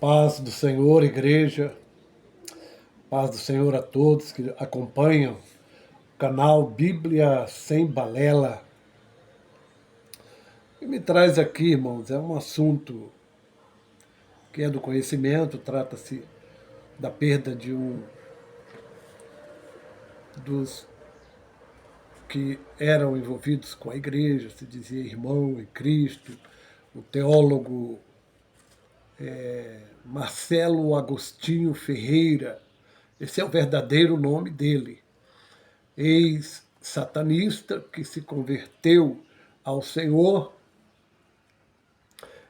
Paz do Senhor, igreja, paz do Senhor a todos que acompanham o canal Bíblia Sem Balela. E me traz aqui, irmãos, é um assunto que é do conhecimento, trata-se da perda de um dos que eram envolvidos com a igreja, se dizia irmão em Cristo, o teólogo Marcelo Agostinho Ferreira. Esse é o verdadeiro nome dele. Ex-satanista que se converteu ao Senhor.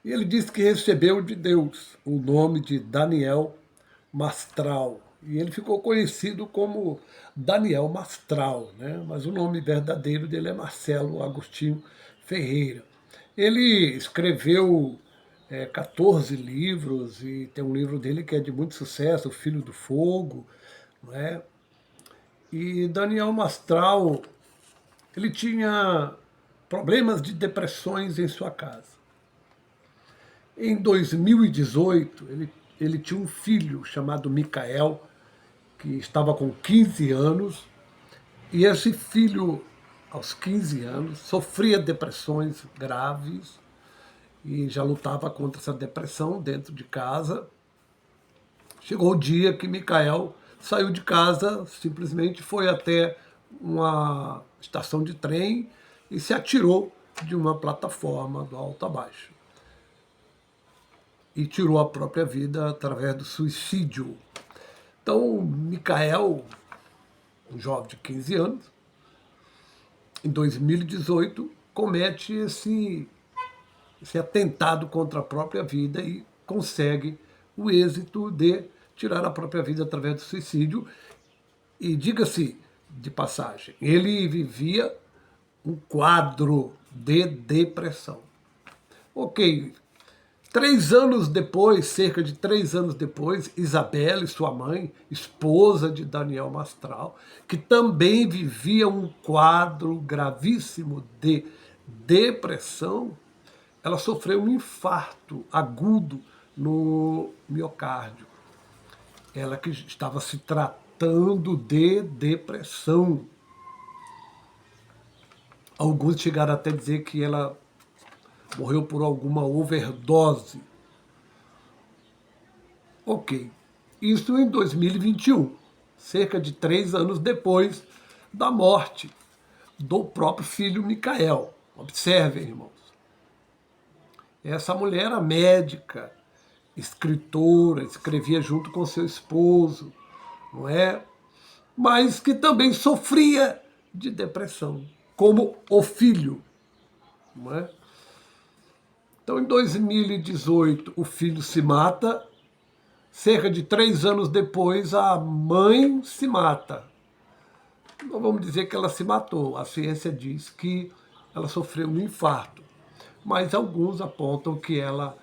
E ele disse que recebeu de Deus o nome de Daniel Mastral. E ele ficou conhecido como Daniel Mastral, né? Mas o nome verdadeiro dele é Marcelo Agostinho Ferreira. Ele escreveu 14 livros, e tem um livro dele que é de muito sucesso, O Filho do Fogo, não é? E Daniel Mastral, ele tinha problemas de depressões em sua casa. Em 2018, ele tinha um filho chamado Micael, que estava com 15 anos, e esse filho, aos 15 anos, sofria depressões graves e já lutava contra essa depressão dentro de casa. Chegou o dia que Micael saiu de casa, simplesmente foi até uma estação de trem e se atirou de uma plataforma do alto a baixo. E tirou a própria vida através do suicídio. Então, Micael, um jovem de 15 anos, em 2018, comete esse atentado contra a própria vida e consegue o êxito de tirar a própria vida através do suicídio. E diga-se de passagem, ele vivia um quadro de depressão. Ok, 3 anos depois, cerca de 3 anos depois, Isabelle, sua mãe, esposa de Daniel Mastral, que também vivia um quadro gravíssimo de depressão, ela sofreu um infarto agudo no miocárdio. Ela que estava se tratando de depressão. Alguns chegaram até a dizer que ela morreu por alguma overdose. Ok, isso em 2021, cerca de 3 anos depois da morte do próprio filho Micael. Observem, irmãos. Essa mulher era médica, escritora, escrevia junto com seu esposo, não é? Mas que também sofria de depressão, como o filho, não é? Então, em 2018, o filho se mata. Cerca de 3 anos depois, a mãe se mata. Não vamos dizer que ela se matou. A ciência diz que ela sofreu um infarto. Mas alguns apontam que ela,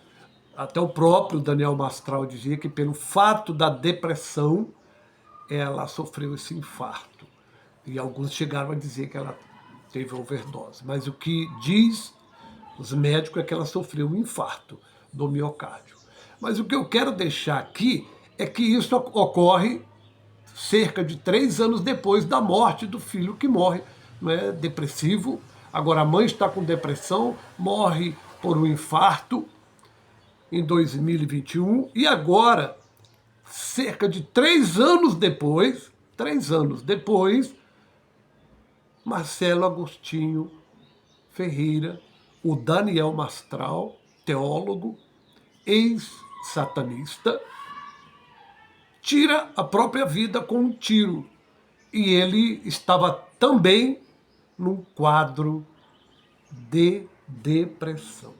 até o próprio Daniel Mastral dizia que pelo fato da depressão, ela sofreu esse infarto. E alguns chegaram a dizer que ela teve overdose. Mas o que diz os médicos é que ela sofreu um infarto do miocárdio. Mas o que eu quero deixar aqui é que isso ocorre cerca de 3 anos depois da morte do filho, que morre, não é, depressivo. Agora a mãe está com depressão, morre por um infarto em 2021. E agora, cerca de 3 anos depois, Marcelo Agostinho Ferreira, o Daniel Mastral, teólogo, ex-satanista, tira a própria vida com um tiro. E ele estava também num quadro de depressão.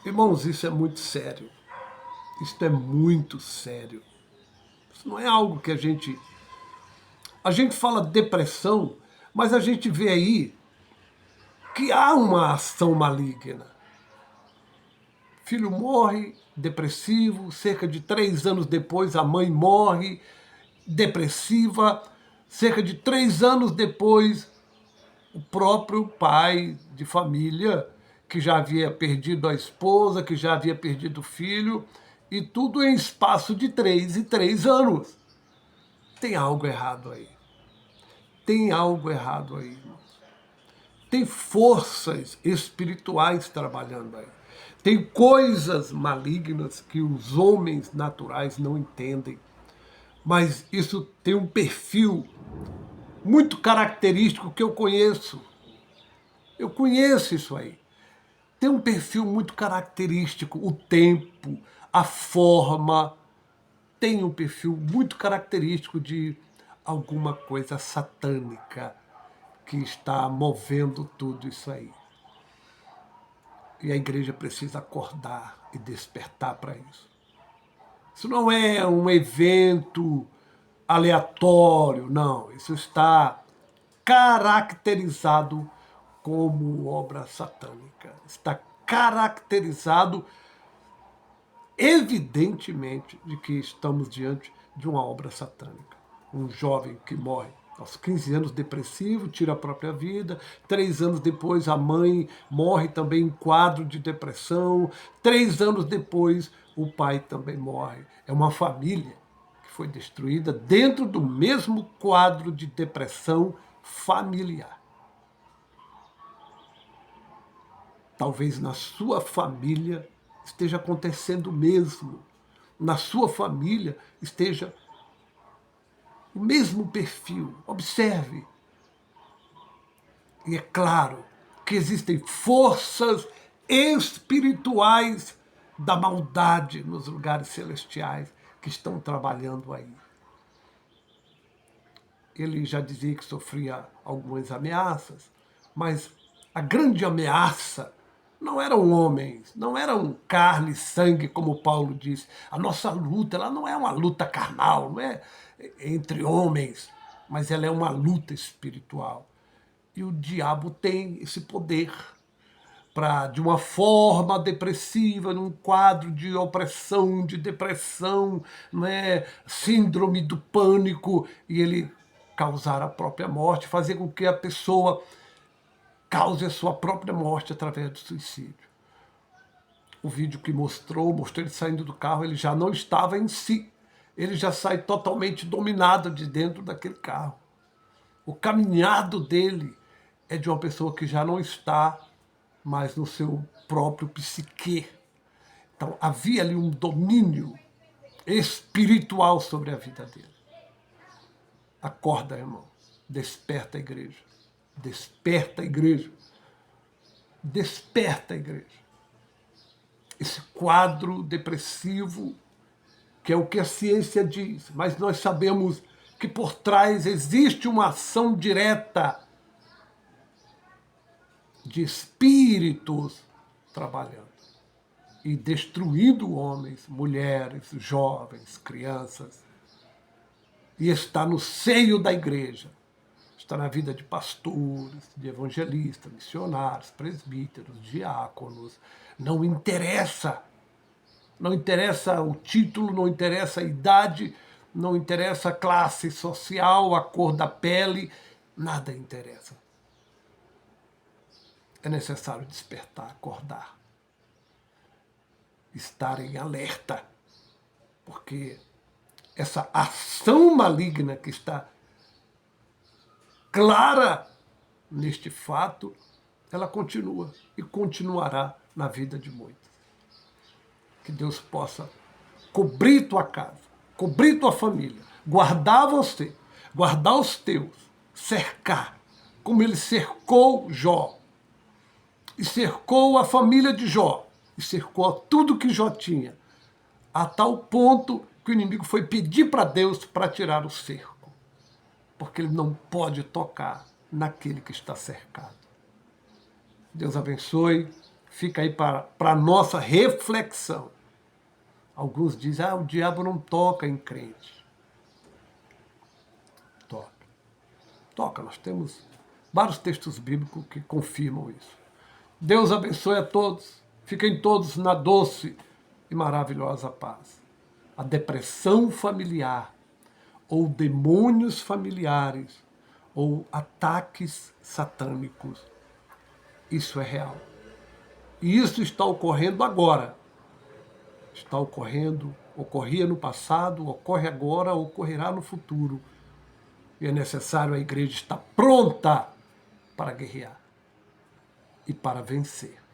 Irmãos, isso é muito sério. Isso é muito sério. Isso não é algo que a gente fala depressão, mas a gente vê aí que há uma ação maligna. Filho morre depressivo, cerca de 3 anos depois a mãe morre depressiva, cerca de 3 anos depois o próprio pai de família, que já havia perdido a esposa, que já havia perdido o filho, e tudo em espaço de 3 e 3 anos. Tem algo errado aí. Tem algo errado aí, irmão. Tem forças espirituais trabalhando aí. Tem coisas malignas que os homens naturais não entendem. Mas isso tem um perfil muito característico que eu conheço. Eu conheço isso aí. Tem um perfil muito característico, o tempo, a forma, tem um perfil muito característico de alguma coisa satânica que está movendo tudo isso aí. E a igreja precisa acordar e despertar para isso. Isso não é um evento aleatório, não. Isso está caracterizado como obra satânica. Está caracterizado evidentemente de que estamos diante de uma obra satânica. Um jovem que morre aos 15 anos depressivo, tira a própria vida. 3 anos depois, a mãe morre também em quadro de depressão. 3 anos depois, o pai também morre. É uma família que foi destruída dentro do mesmo quadro de depressão familiar. Talvez na sua família esteja acontecendo o mesmo. Na sua família esteja o mesmo perfil. Observe. E é claro que existem forças espirituais da maldade nos lugares celestiais que estão trabalhando aí. Ele já dizia que sofria algumas ameaças, mas a grande ameaça não eram homens, não eram carne e sangue, como Paulo diz. A nossa luta, ela não é uma luta carnal, não é entre homens, mas ela é uma luta espiritual. E o diabo tem esse poder para, de uma forma depressiva, num quadro de opressão, de depressão, né, síndrome do pânico, e ele causar a própria morte, fazer com que a pessoa cause a sua própria morte através do suicídio. O vídeo que mostrou ele saindo do carro, ele já não estava em si. Ele já sai totalmente dominado de dentro daquele carro. O caminhado dele é de uma pessoa que já não está mais no seu próprio psique. Então havia ali um domínio espiritual sobre a vida dele. Acorda, irmão. Desperta a igreja. Desperta a igreja. Desperta a igreja. Esse quadro depressivo, que é o que a ciência diz, mas nós sabemos que por trás existe uma ação direta de espíritos trabalhando e destruindo homens, mulheres, jovens, crianças. E está no seio da igreja, está na vida de pastores, de evangelistas, missionários, presbíteros, diáconos. Não interessa. Não interessa o título, não interessa a idade, não interessa a classe social, a cor da pele, nada interessa. É necessário despertar, acordar, estar em alerta, porque essa ação maligna que está clara neste fato, ela continua e continuará na vida de muitos. Que Deus possa cobrir tua casa, cobrir tua família, guardar você, guardar os teus, cercar, como ele cercou Jó, e cercou a família de Jó, e cercou tudo que Jó tinha, a tal ponto que o inimigo foi pedir para Deus para tirar o cerco, porque ele não pode tocar naquele que está cercado. Deus abençoe, fica aí para a nossa reflexão. Alguns dizem, o diabo não toca em crente. Toca. Toca, nós temos vários textos bíblicos que confirmam isso. Deus abençoe a todos. Fiquem todos na doce e maravilhosa paz. A depressão familiar, ou demônios familiares, ou ataques satânicos, isso é real. E isso está ocorrendo agora. Está ocorrendo, ocorria no passado, ocorre agora, ocorrerá no futuro. E é necessário a igreja estar pronta para guerrear e para vencer.